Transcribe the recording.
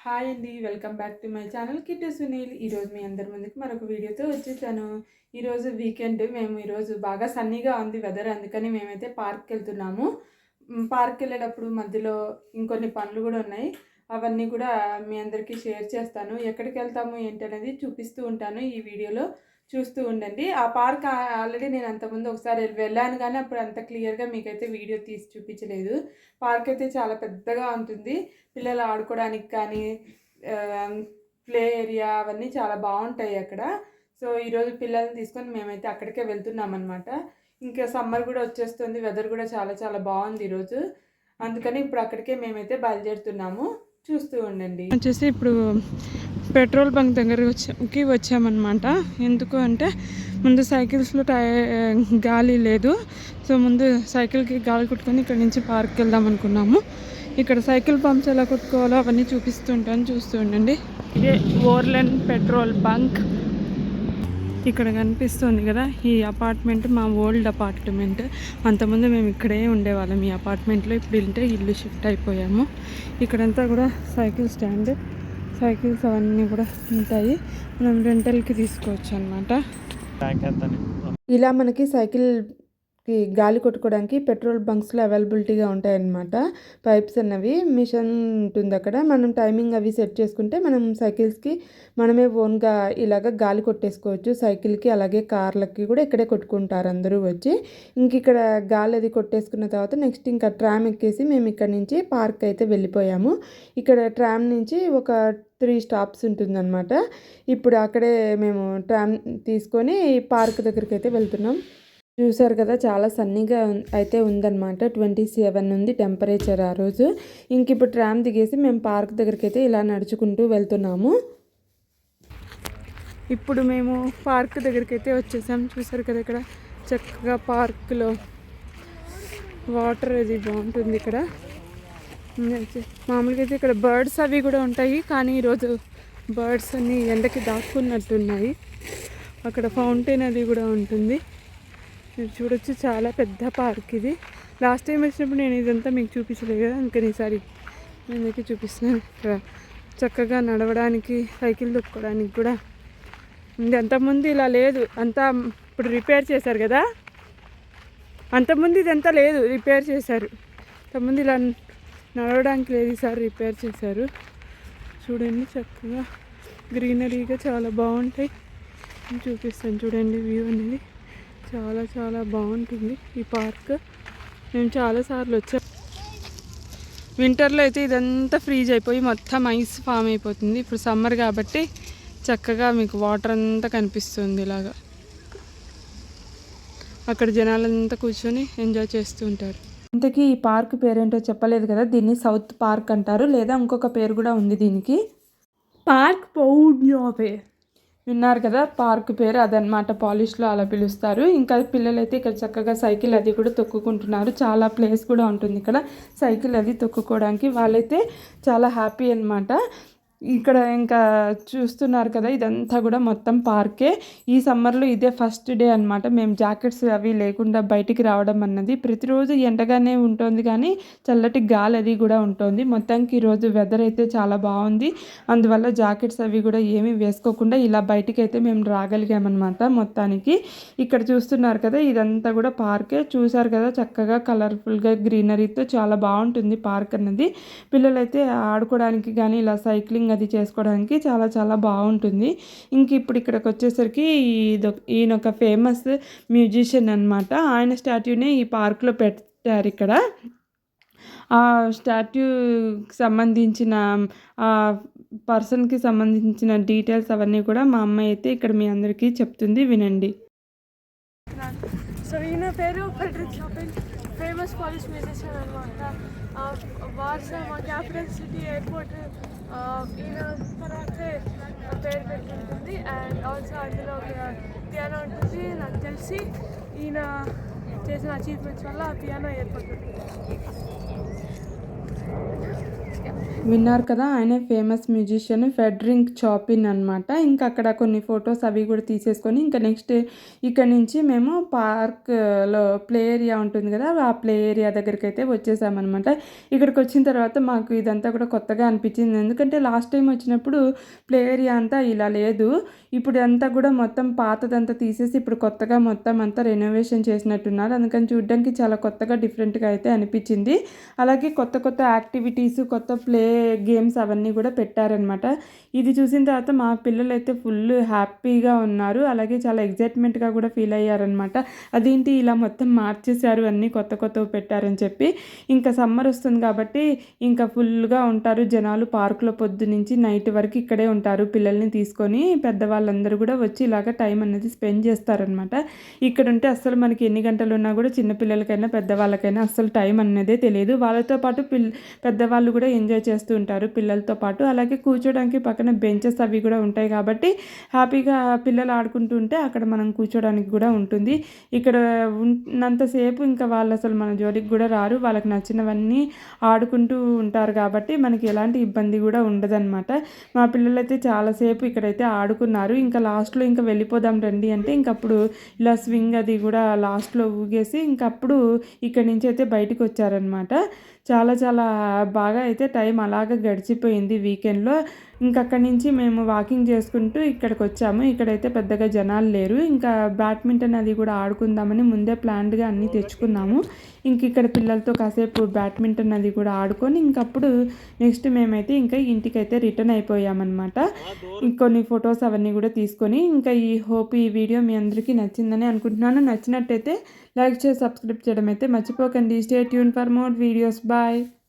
Hi అండి, welcome back to my channel Kittu Sunil. ఈరోజు మీ అందరి ముందుకు మరొక వీడియోతో వచ్చేసాను. ఈరోజు వీకెండ్, మేము ఈరోజు బాగా సన్నీగా ఉంది వెదర్, అందుకని మేమైతే పార్క్కి వెళ్తున్నాము. పార్క్కి వెళ్ళేటప్పుడు మధ్యలో ఇంకొన్ని పనులు కూడా ఉన్నాయి, అవన్నీ కూడా మీ అందరికీ షేర్ చేస్తాను. ఎక్కడికి వెళ్తాము ఏంటి అనేది చూపిస్తూ ఉంటాను, ఈ వీడియోలో చూస్తూ ఉండండి. ఆ పార్క్ ఆల్రెడీ నేను అంతకుముందు ఒకసారి వెళ్ళాను, కానీ అప్పుడు అంత క్లియర్గా మీకైతే వీడియో తీసి చూపించలేదు. పార్క్ అయితే చాలా పెద్దగా ఉంటుంది, పిల్లలు ఆడుకోవడానికి కానీ ప్లే ఏరియా అవన్నీ చాలా బాగుంటాయి అక్కడ. సో ఈరోజు పిల్లల్ని తీసుకొని మేమైతే అక్కడికే వెళ్తున్నాం అనమాట. ఇంకా సమ్మర్ కూడా వచ్చేస్తుంది, వెదర్ కూడా చాలా చాలా బాగుంది ఈరోజు, అందుకని ఇప్పుడు అక్కడికే మేమైతే బయలుదేరుతున్నాము. చూస్తూ ఉండండి. వచ్చేసి ఇప్పుడు పెట్రోల్ బంక్ దగ్గరికి వచ్చామన్నమాట. ఎందుకు అంటే ముందు సైకిల్స్లో గాలి లేదు, సో ముందు సైకిల్కి గాలి కొట్టుకొని ఇక్కడ నుంచి పార్క్కి వెళ్దాం అనుకున్నాము. ఇక్కడ సైకిల్ పంప్స్ ఎలా కొట్టుకోవాలో అవన్నీ చూపిస్తుంటాను, చూస్తూ ఉండండి. ఇదే ఓర్లెన్ పెట్రోల్ బంక్. ఇక్కడ కనిపిస్తుంది కదా, ఈ అపార్ట్మెంట్ మా ఓల్డ్ అపార్ట్మెంట్. అంతకుముందు మేము ఇక్కడే ఉండేవాళ్ళం ఈ అపార్ట్మెంట్లో. ఇప్పుడు ఇల్లు షిఫ్ట్ అయిపోయాము. ఇక్కడంతా కూడా సైకిల్ స్టాండ్, సైకిల్స్ అవన్నీ కూడా ఉంటాయి, మనం రెంటల్కి తీసుకోవచ్చు అనమాట. ఇలా మనకి సైకిల్కి గాలి కొట్టుకోవడానికి పెట్రోల్ బంక్స్లో అవైలబిలిటీగా ఉంటాయన్నమాట. పైప్స్ అన్నవి, మిషన్ ఉంటుంది అక్కడ. మనం టైమింగ్ అవి సెట్ చేసుకుంటే మనం సైకిల్స్కి మనమే ఓన్గా ఇలాగ గాలి కొట్టేసుకోవచ్చు. సైకిల్కి అలాగే కార్లకి కూడా ఇక్కడే కొట్టుకుంటారు అందరూ వచ్చి. ఇంక ఇక్కడ గాలి అది కొట్టేసుకున్న తర్వాత నెక్స్ట్ ఇంకా ట్రామ్ ఎక్కేసి మేము ఇక్కడ నుంచి పార్క్ అయితే వెళ్ళిపోయాము. ఇక్కడ ట్రామ్ నుంచి ఒక 3 స్టాప్స్ ఉంటుందన్నమాట. ఇప్పుడు అక్కడే మేము ట్రామ్ తీసుకొని పార్క్ దగ్గరికి అయితే వెళ్తున్నాం. చూసారు కదా, చాలా సన్నీగా అయితే ఉందన్నమాట. 27 ఉంది టెంపరేచర్ ఆ రోజు. ఇంక ఇప్పుడు ట్రామ్ దిగేసి మేము పార్క్ దగ్గరికి అయితే ఇలా నడుచుకుంటూ వెళ్తున్నాము. ఇప్పుడు మేము పార్క్ దగ్గరికి అయితే వచ్చేసాం. చూసారు కదా, ఇక్కడ చక్కగా పార్క్లో వాటర్ అది బాగుంటుంది. ఇక్కడ మామూలుగా అయితే ఇక్కడ బర్డ్స్ అవి కూడా ఉంటాయి, కానీ ఈరోజు బర్డ్స్ అన్నీ ఎండకి దాక్కున్నట్టున్నాయి. అక్కడ ఫౌంటైన్ అది కూడా ఉంటుంది, మీరు చూడొచ్చు. చాలా పెద్ద పార్క్ ఇది. లాస్ట్ టైం వచ్చినప్పుడు నేను ఇదంతా మీకు చూపించలేదు కదా, అందుకని ఈసారి నేను చూపిస్తున్నాను. ఇక్కడ చక్కగా నడవడానికి, సైకిల్ తొక్కుకోవడానికి కూడా ఉంది. అంతకుముందు ఇలా లేదు, అంతా ఇప్పుడు రిపేర్ చేశారు కదా. అంతకుముందు ఇదంతా లేదు, రిపేర్ చేశారు. అంతకుముందు ఇలా నడవడానికి లేదు, ఈసారి రిపేర్ చేశారు. చూడండి, చక్కగా గ్రీనరీగా చాలా బాగుంటాయి. చూపిస్తాను చూడండి, వ్యూ అనేది చాలా చాలా బాగుంటుంది ఈ పార్క్. మేము చాలాసార్లు వచ్చాం. వింటర్లో అయితే ఇదంతా ఫ్రీజ్ అయిపోయి మొత్తం ఐస్ ఫామ్ అయిపోతుంది. ఇప్పుడు సమ్మర్ కాబట్టి చక్కగా మీకు వాటర్ అంతా కనిపిస్తుంది ఇలాగా. అక్కడ జనాలంతా కూర్చొని ఎంజాయ్ చేస్తూ ఉంటారు. ఇంతకీ ఈ పార్క్ పేరేంటో చెప్పలేదు కదా, దీన్ని సౌత్ పార్క్ అంటారు, లేదా ఇంకొక పేరు కూడా ఉంది దీనికి, పార్క్ పౌడ్యోపే. విన్నారు కదా పార్క్ పేరు, అదనమాట. పాలిష్లో అలా పిలుస్తారు. ఇంకా పిల్లలైతే ఇక్కడ చక్కగా సైకిల్ అది కూడా తొక్కుకుంటున్నారు. చాలా ప్లేస్ కూడా ఉంటుంది ఇక్కడ సైకిల్ అది తొక్కుకోవడానికి. వాళ్ళైతే చాలా హ్యాపీ అనమాట. ఇక్కడ ఇంకా చూస్తున్నారు కదా, ఇదంతా కూడా మొత్తం పార్కే. ఈ సమ్మర్లో ఇదే ఫస్ట్ డే అనమాట మేము జాకెట్స్ అవి లేకుండా బయటికి రావడం అన్నది. ప్రతిరోజు ఎండగానే ఉంటుంది, కానీ చల్లటి గాలి అది కూడా ఉంటుంది. మొత్తానికి ఈరోజు వెదర్ అయితే చాలా బాగుంది, అందువల్ల జాకెట్స్ అవి కూడా ఏమీ వేసుకోకుండా ఇలా బయటికి అయితే మేము రాగలిగామన్నమాట. మొత్తానికి ఇక్కడ చూస్తున్నారు కదా, ఇదంతా కూడా పార్కే. చూసారు కదా, చక్కగా కలర్ఫుల్గా గ్రీనరీతో చాలా బాగుంటుంది పార్క్ అన్నది. పిల్లలైతే ఆడుకోవడానికి కానీ ఇలా సైక్లింగ్ అది చేసుకోవడానికి చాలా చాలా బాగుంటుంది. ఇంక ఇప్పుడు ఇక్కడికి వచ్చేసరికి ఈయన ఒక ఫేమస్ మ్యూజిషియన్ అనమాట. ఆయన స్టాట్యూనే ఈ పార్క్లో పెట్టారు. ఇక్కడ ఆ స్టాట్యూకి సంబంధించిన ఆ పర్సన్కి సంబంధించిన డీటెయిల్స్ అవన్నీ కూడా మా అమ్మాయి అయితే ఇక్కడ మీ అందరికీ చెప్తుంది, వినండి. సో ఈయన పేరు ఫ్రెడరిక్ షోపెన్, ఫేమస్ పాలిష్ మ్యూజిషియన్ అనమాట. వార్సా మా క్యాపిటల్ సిటీ ఎయిర్పోర్ట్ ఈయన తర్వాతే పేరు పెట్టుకుంటుంది. అండ్ ఆల్సో అందులో పియానో ఉంటుంది. నాకు తెలిసి ఈయన చేసిన అచీవ్మెంట్స్ వల్ల ఆ పియానో ఏర్పడుతుంది. విన్నారు కదా, ఆయనే ఫేమస్ మ్యూజిషియన్ ఫెడరిక్ చాపిన్ అనమాట. ఇంకా అక్కడ కొన్ని ఫొటోస్ అవి కూడా తీసేసుకొని ఇంకా నెక్స్ట్ ఇక్కడ నుంచి మేము పార్క్లో ప్లే ఏరియా ఉంటుంది కదా, ఆ ప్లే ఏరియా దగ్గరికి అయితే వచ్చేసామన్నమాట. ఇక్కడికి వచ్చిన తర్వాత మాకు ఇదంతా కూడా కొత్తగా అనిపించింది. ఎందుకంటే లాస్ట్ టైం వచ్చినప్పుడు ప్లే ఏరియా అంతా ఇలా లేదు. ఇప్పుడు అంతా కూడా మొత్తం పాతదంతా తీసేసి ఇప్పుడు కొత్తగా మొత్తం అంతా రెనోవేషన్ చేసినట్టున్నారు. అందుకని చూడడానికి చాలా కొత్తగా డిఫరెంట్గా అయితే అనిపించింది. అలాగే కొత్త కొత్త యాక్టివిటీస్, కొత్త ప్లే గేమ్స్ అవన్నీ కూడా పెట్టారనమాట. ఇది చూసిన తర్వాత మా పిల్లలు అయితే ఫుల్ హ్యాపీగా ఉన్నారు. అలాగే చాలా ఎగ్జైట్మెంట్గా కూడా ఫీల్ అయ్యారనమాట. అదేంటి ఇలా మొత్తం మార్చేశారు, అన్నీ కొత్త కొత్తవి పెట్టారని చెప్పి. ఇంకా సమ్మర్ వస్తుంది కాబట్టి ఇంకా ఫుల్గా ఉంటారు జనాలు. పార్కులో పొద్దు నుంచి నైట్ వరకు ఇక్కడే ఉంటారు. పిల్లల్ని తీసుకొని పెద్దవాళ్ళందరూ కూడా వచ్చి ఇలాగ టైం అనేది స్పెండ్ చేస్తారనమాట. ఇక్కడ ఉంటే అస్సలు మనకి ఎన్ని గంటలు ఉన్నా కూడా చిన్నపిల్లలకైనా పెద్దవాళ్ళకైనా అస్సలు టైం అనేదే తెలియదు. వాళ్ళతో పాటు పెద్దవాళ్ళు కూడా ఎంజాయ్ చేస్తూ ఉంటారు పిల్లలతో పాటు. అలాగే కూర్చోడానికి పక్కన బెంచెస్ అవి కూడా ఉంటాయి కాబట్టి హ్యాపీగా పిల్లలు ఆడుకుంటూ ఉంటే అక్కడ మనం కూర్చోడానికి కూడా ఉంటుంది. ఇక్కడ ఉన్నంతసేపు ఇంకా వాళ్ళు అసలు మన జోలికి కూడా రారు. వాళ్ళకి నచ్చినవన్నీ ఆడుకుంటూ ఉంటారు కాబట్టి మనకి ఎలాంటి ఇబ్బంది కూడా ఉండదన్నమాట. మా పిల్లలైతే చాలాసేపు ఇక్కడైతే ఆడుకున్నారు. ఇంకా లాస్ట్లో ఇంకా వెళ్ళిపోదాం రండి అంటే ఇంకప్పుడు ఇలా స్వింగ్ అది కూడా లాస్ట్లో ఊగేసి ఇంకప్పుడు ఇక్కడి నుంచి అయితే బయటకు వచ్చారనమాట. చాలా చాలా బాగా అయితే టైం అలాగ గడిచిపోయింది వీకెండ్లో. ఇంకక్కడి నుంచి మేము వాకింగ్ చేసుకుంటూ ఇక్కడికి వచ్చాము. ఇక్కడైతే పెద్దగా జనాలు లేరు. ఇంకా బ్యాడ్మింటన్ అది కూడా ఆడుకుందామని ముందే ప్లాన్డ్గా అన్నీ తెచ్చుకున్నాము. ఇంక ఇక్కడ పిల్లలతో కాసేపు బ్యాడ్మింటన్ అది కూడా ఆడుకొని ఇంకప్పుడు నెక్స్ట్ మేమైతే ఇంకా ఇంటికైతే రిటర్న్ అయిపోయామన్నమాట. ఇంకొన్ని ఫొటోస్ అవన్నీ కూడా తీసుకొని ఇంకా ఈ వీడియో మీ అందరికీ నచ్చిందని అనుకుంటున్నాను. నచ్చినట్టయితే లైక్ చేసి సబ్స్క్రైబ్ చేయడం అయితే మర్చిపోకండి. Stay tune for more videos. Bye.